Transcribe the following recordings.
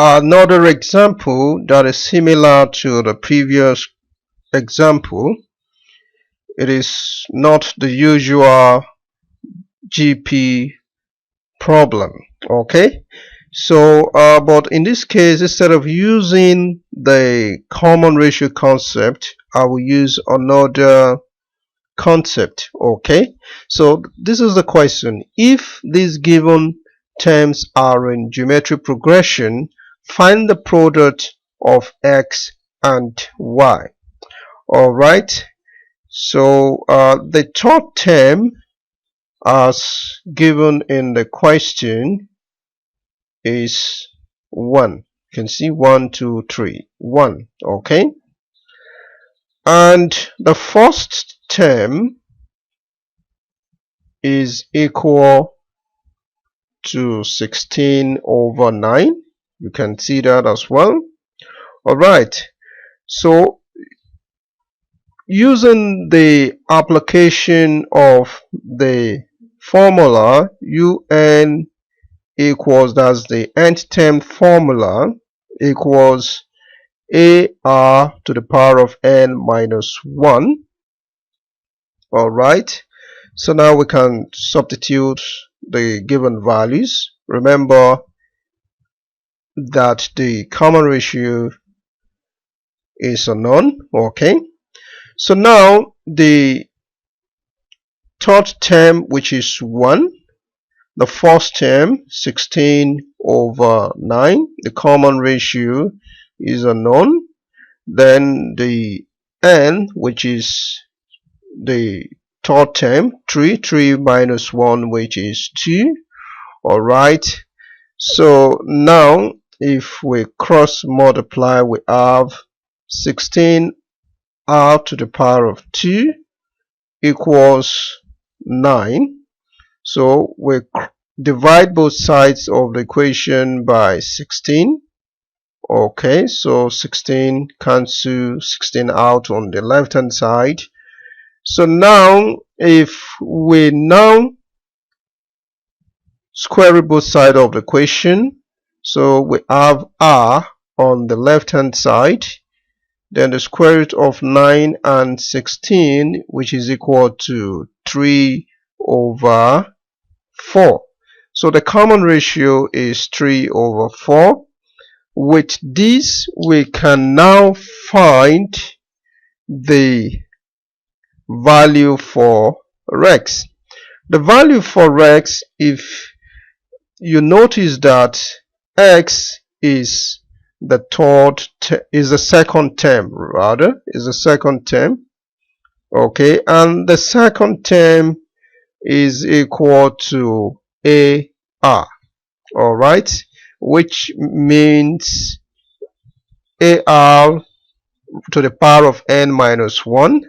Another example that is similar to the previous example. It is not the usual GP problem. Okay, so but in this case, instead of using the common ratio concept, I will use another concept. Okay, so this is the question: if these given terms are in geometric progression, find the product of x and y. All right, so the third term as given in the question is 1. You can see 1, 2, 3, 1. Okay, and the first term is equal to 16 over 9. You can see that as well. Alright, so using the application of the formula un equals, that's the nth term formula, equals ar to the power of n minus 1. Alright, so now we can substitute the given values. Remember that the common ratio is unknown. Okay, so now the third term, which is 1, the first term 16 over 9, the common ratio is unknown, then the n, which is the third term, 3 minus 1, which is 2. Alright, so now if we cross multiply, we have 16 r to the power of 2 equals 9. So we divide both sides of the equation by 16. Okay, so 16 cancel 16 out on the left hand side. So now if we now square root both sides of the equation, so we have r on the left hand side, then the square root of 9 and 16, which is equal to 3 over 4. So the common ratio is 3 over 4. With this, we can now find the value for x. The value for x, if you notice that x is the second term, okay, and the second term is equal to ar. All right, which means ar to the power of n minus 1,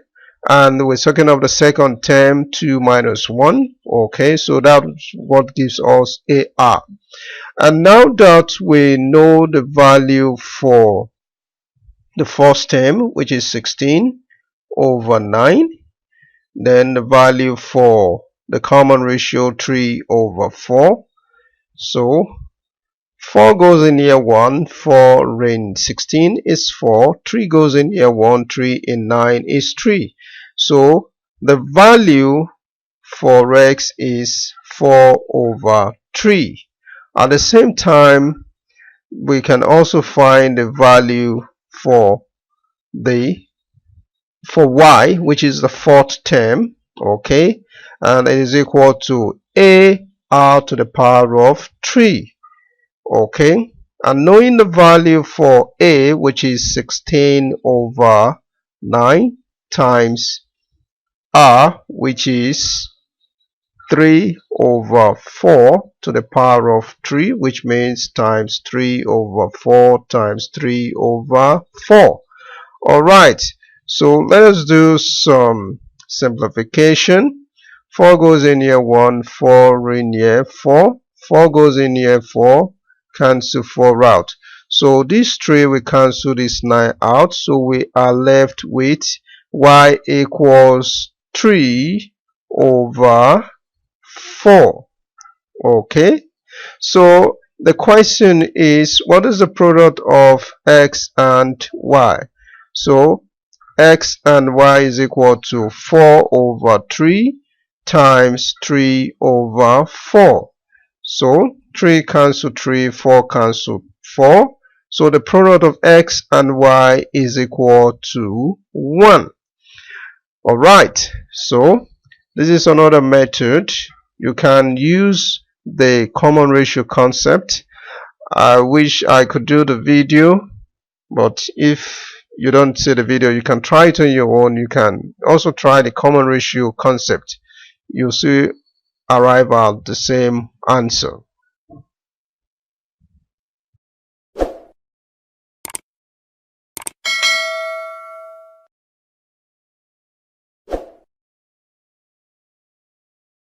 and we're talking of the second term 2 minus 1. Okay, so that's what gives us ar. And now that we know the value for the first term, which is 16 over 9, then the value for the common ratio 3 over 4. So 4 goes in here 1, 4 in 16 is 4, 3 goes in here 1, 3 in 9 is 3. So the value for x is 4 over 3. At the same time, we can also find the value for y, which is the fourth term. Okay, and it is equal to ar to the power of 3. Okay, and knowing the value for a, which is 16 over 9, times r, which is 3 over 4 to the power of 3, which means times 3 over 4 times 3 over 4. Alright, so let us do some simplification. 4 goes in here 1, 4 in here 4, 4 goes in here 4, cancel 4 out. So this 3 we cancel this 9 out, so we are left with y equals 3 over 4. Okay, so the question is, what is the product of x and y? So x and y is equal to 4 over 3 times 3 over 4. So 3 cancel 3, 4 cancel 4. So the product of x and y is equal to 1. Alright, so this is another method. You can use the common ratio concept. I wish I could do the video, but if you don't see the video, you can try it on your own. You can also try the common ratio concept. You'll see arrive at the same answer.